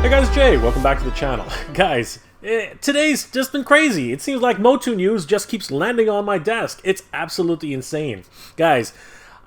Hey guys, Jay, welcome back to the channel. Guys, today's just been crazy. It seems like MOTU news just keeps landing on my desk. It's absolutely insane. Guys,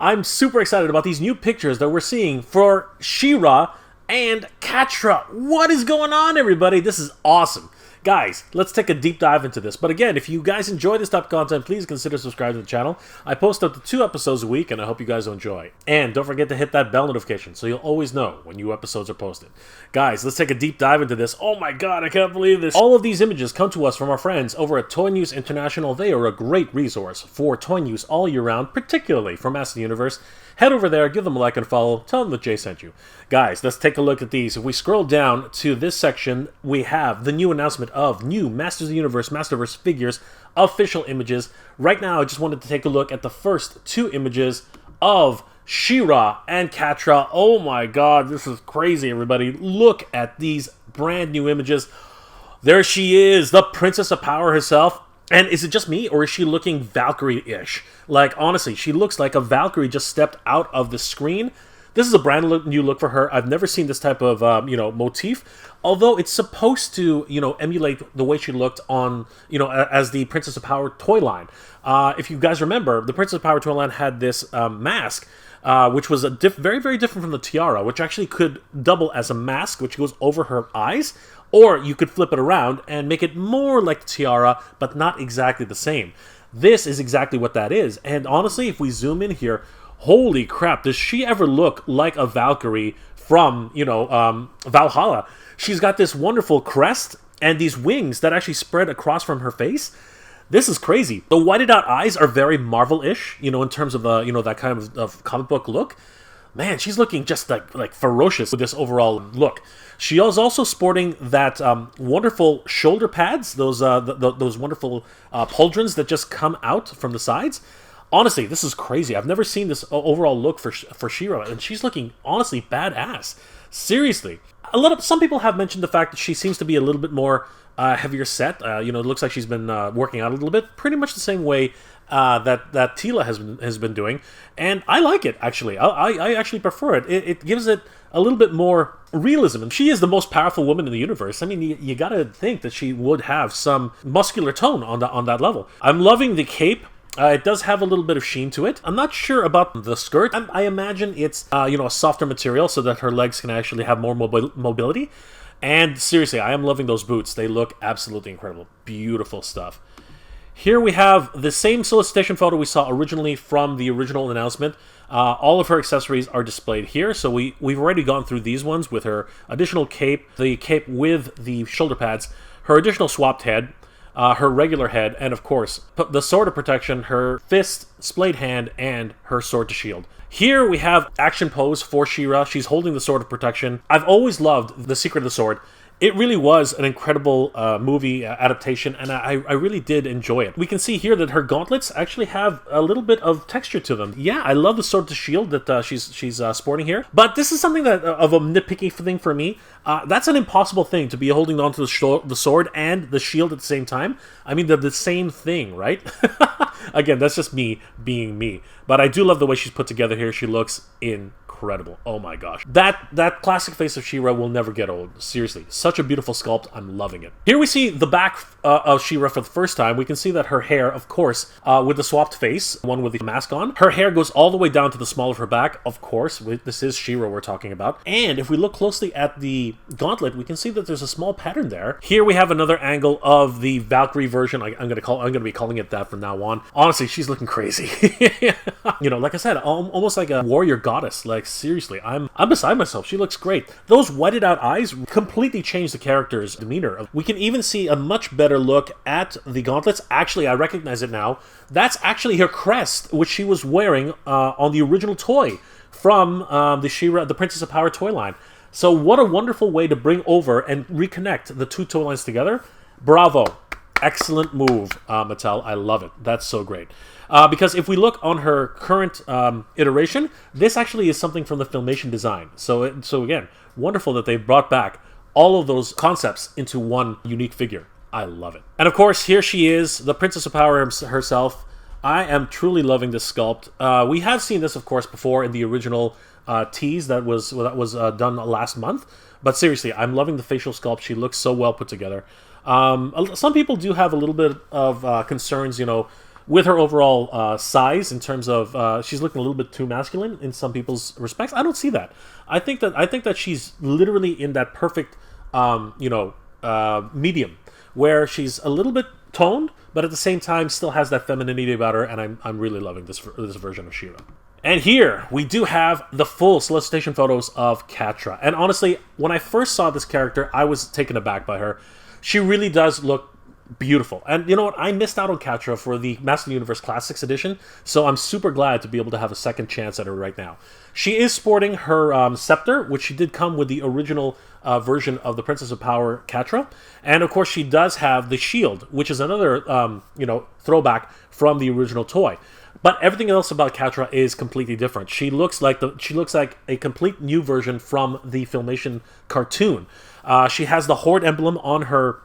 I'm super excited about these new pictures that we're seeing for She-Ra and Catra. What is going on, everybody? This is awesome. Guys, let's take a deep dive into this. But again, if you guys enjoy this type of content, please consider subscribing to the channel. I post up to 2 episodes a week, and I hope you guys enjoy. And don't forget to hit that bell notification so you'll always know when new episodes are posted. Guys, let's take a deep dive into this. Oh my god, I can't believe this. All of these images come to us from our friends over at Toy News International. They are a great resource for toy news all year round, particularly for Master Universe. Head over there, give them a like and follow, tell them that Jay sent you. Guys, let's take a look at these. If we scroll down to this section, we have the new announcement of new Masters of the Universe Masterverse Figures official images. Right now, I just wanted to take a look at the first 2 images of She-Ra and Catra. Oh my god, this is crazy, everybody. Look at these brand new images. There she is, the Princess of Power herself. And is it just me, or is she looking Valkyrie-ish? Like, honestly, she looks like a Valkyrie just stepped out of the screen. This is a brand new look for her. I've never seen this type of, motif. Although it's supposed to, emulate the way she looked on, as the Princess of Power toy line. If you guys remember, the Princess of Power toy line had this mask, which was very, very different from the tiara, which actually could double as a mask, which goes over her eyes. Or you could flip it around and make it more like the tiara, but not exactly the same. This is exactly what that is. And honestly, if we zoom in here, holy crap, does she ever look like a Valkyrie from, Valhalla? She's got this wonderful crest and these wings that actually spread across from her face. This is crazy. The whited out eyes are very Marvel-ish, in terms of, that kind of comic book look. Man, she's looking just like ferocious with this overall look. She is also sporting that wonderful shoulder pads, those wonderful pauldrons that just come out from the sides. Honestly, this is crazy. I've never seen this overall look for She-Ra, and she's looking honestly badass. Seriously, some people have mentioned the fact that she seems to be a little bit more heavier set. It looks like she's been working out a little bit, pretty much the same way that Teela has been doing, and I like it actually. I actually prefer it. It gives it a little bit more realism, and she is the most powerful woman in the universe. I mean, you gotta think that she would have some muscular tone on that level. I'm loving the cape. It does have a little bit of sheen to it. I'm not sure about the skirt. I imagine it's a softer material so that her legs can actually have more mobility. And seriously, I am loving those boots. They look absolutely incredible. Beautiful stuff. Here we have the same solicitation photo we saw originally from the original announcement. All of her accessories are displayed here, so we've already gone through these ones with her additional cape, the cape with the shoulder pads, her additional swapped head, her regular head, and of course, the sword of protection, her fist, splayed hand, and her sword to shield. Here we have action pose for She-Ra. She's holding the sword of protection. I've always loved The Secret of the Sword. It really was an incredible movie adaptation, and I really did enjoy it. We can see here that her gauntlets actually have a little bit of texture to them. Yeah, I love the sword to shield that she's sporting here. But this is something that of a nitpicky thing for me. That's an impossible thing, to be holding onto the sword and the shield at the same time. I mean, they're the same thing, right? Again, that's just me being me. But I do love the way she's put together here. She looks incredible. Oh my gosh. That classic face of She-Ra will never get old. Seriously. Such a beautiful sculpt. I'm loving it. Here we see the back of She-Ra for the first time. We can see that her hair, of course, with the swapped face, one with the mask on, her hair goes all the way down to the small of her back. Of course, this is She-Ra we're talking about. And if we look closely at the gauntlet, we can see that there's a small pattern there. Here we have another angle of the Valkyrie version. I'm going to be calling it that from now on. Honestly, she's looking crazy. Like I said, almost like a warrior goddess. Like, seriously, I'm beside myself. She looks great. Those whited out eyes completely change the character's demeanor. We can even see a much better look at the gauntlets. Actually, I recognize it now. That's actually her crest, which she was wearing on the original toy from the She-Ra, the Princess of Power toy line. So what a wonderful way to bring over and reconnect the 2 toy lines together. Bravo. Excellent move, Mattel. I love it. That's so great. Because if we look on her current iteration, this actually is something from the Filmation design. So again, wonderful that they brought back all of those concepts into one unique figure. I love it. And of course, here she is, the Princess of Power herself. I am truly loving this sculpt. We have seen this, of course, before in the original tease that was done last month. But seriously, I'm loving the facial sculpt. She looks so well put together. Some people do have a little bit of concerns, you know, with her overall size in terms of she's looking a little bit too masculine in some people's respects. I don't see that. I think that she's literally in that perfect medium where she's a little bit toned, but at the same time still has that femininity about her, and I'm really loving this version of She-Ra. And here we do have the full solicitation photos of Catra. And honestly, when I first saw this character, I was taken aback by her. She really does look beautiful. And you know what? I missed out on Catra for the Master Universe Classics edition, so I'm super glad to be able to have a second chance at her right now. She is sporting her scepter, which she did come with the original version of the Princess of Power Catra. And of course, she does have the shield, which is another throwback from the original toy. But everything else about Catra is completely different. She looks like a complete new version from the Filmation cartoon. She has the Horde emblem on her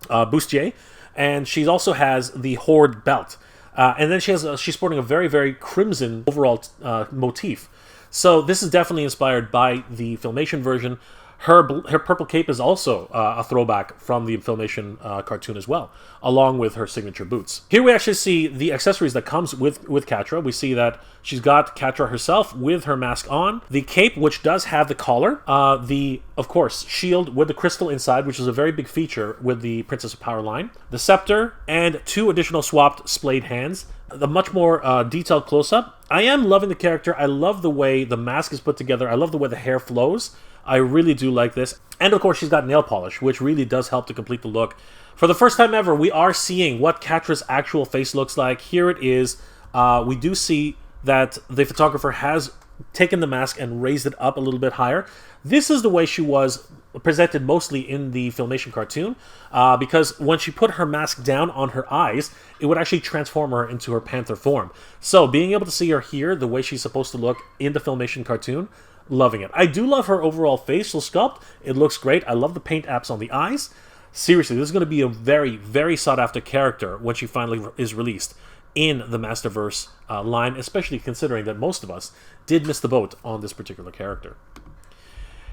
bustier, and she also has the Horde belt. And then she's sporting a very, very crimson overall motif. So this is definitely inspired by the Filmation version. Her purple cape is also a throwback from the Filmation cartoon as well, along with her signature boots. Here we actually see the accessories that comes with Catra. We see that she's got Catra herself with her mask on, the cape, which does have the collar, of course, shield with the crystal inside, which is a very big feature with the Princess of Power line, the scepter, and 2 additional swapped splayed hands. The much more detailed close-up. I am loving the character. I love the way the mask is put together. I love the way the hair flows. I really do like this. And of course, she's got nail polish, which really does help to complete the look. For the first time ever, we are seeing what Catra's actual face looks like. Here it is. We do see that the photographer has taken the mask and raised it up a little bit higher. This is the way she was presented mostly in the Filmation cartoon, because when she put her mask down on her eyes, it would actually transform her into her panther form. So being able to see her here, the way she's supposed to look in the Filmation cartoon, loving it. I do love her overall facial sculpt. It looks great. I love the paint apps on the eyes. Seriously, this is going to be a very, very sought-after character when she finally is released in the Masterverse line, especially considering that most of us did miss the boat on this particular character.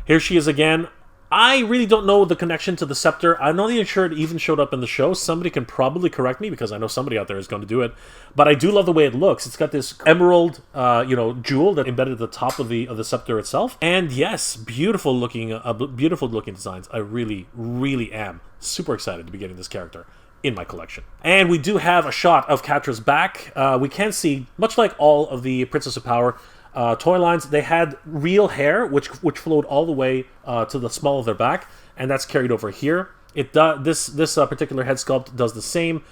Here she is again. I really don't know the connection to the scepter. I'm not even sure it even showed up in the show. Somebody can probably correct me, because I know somebody out there is going to do it. But I do love the way it looks. It's got this emerald, jewel that embedded at the top of the scepter itself. And yes, beautiful looking designs. I really, really am super excited to be getting this character in my collection. And we do have a shot of Catra's back. We can see, much like all of the Princess of Power toy lines, they had real hair which flowed all the way to the small of their back, and that's carried over here. This particular head sculpt does the same.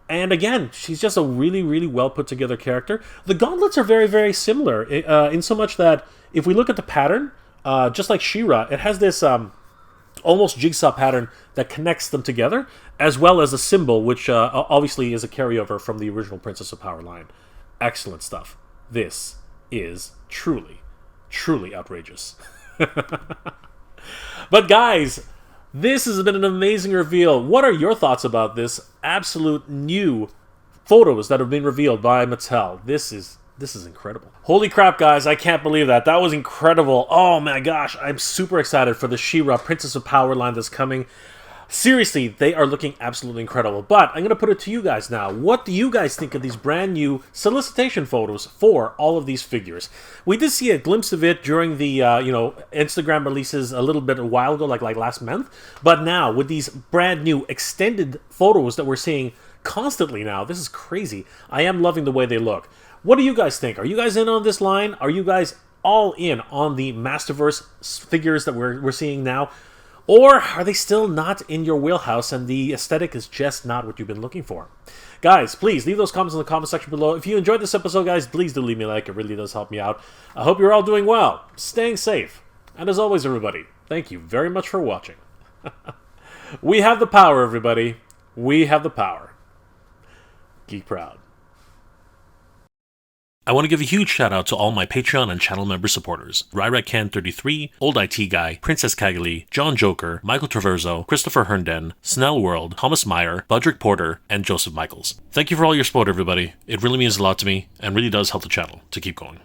And again, she's just a really, really well put together character. The gauntlets are very, very similar in so much that if we look at the pattern, just like She-Ra, it has this almost jigsaw pattern that connects them together, as well as a symbol, which obviously is a carryover from the original Princess of Power line. Excellent stuff. This is truly, truly outrageous. But guys, this has been an amazing reveal. What are your thoughts about this absolute new photos that have been revealed by Mattel? This is incredible. Holy crap, guys, I can't believe that. That was incredible. Oh my gosh, I'm super excited for the She-Ra Princess of Power line that's coming. Seriously, they are looking absolutely incredible. But I'm going to put it to you guys now. What do you guys think of these brand new solicitation photos for all of these figures? We did see a glimpse of it during the Instagram releases a little bit a while ago, like last month. But now, with these brand new extended photos that we're seeing constantly now, this is crazy. I am loving the way they look. What do you guys think? Are you guys in on this line? Are you guys all in on the Masterverse figures that we're seeing now? Or are they still not in your wheelhouse and the aesthetic is just not what you've been looking for? Guys, please leave those comments in the comment section below. If you enjoyed this episode, guys, please do leave me a like. It really does help me out. I hope you're all doing well, staying safe. And as always, everybody, thank you very much for watching. We have the power, everybody. We have the power. Geek proud. I want to give a huge shout out to all my Patreon and channel member supporters. RyRackCan33, Old IT Guy, Princess Cagali, John Joker, Michael Traverso, Christopher Herndon, Snell World, Thomas Meyer, Budrick Porter, and Joseph Michaels. Thank you for all your support, everybody. It really means a lot to me and really does help the channel to keep going.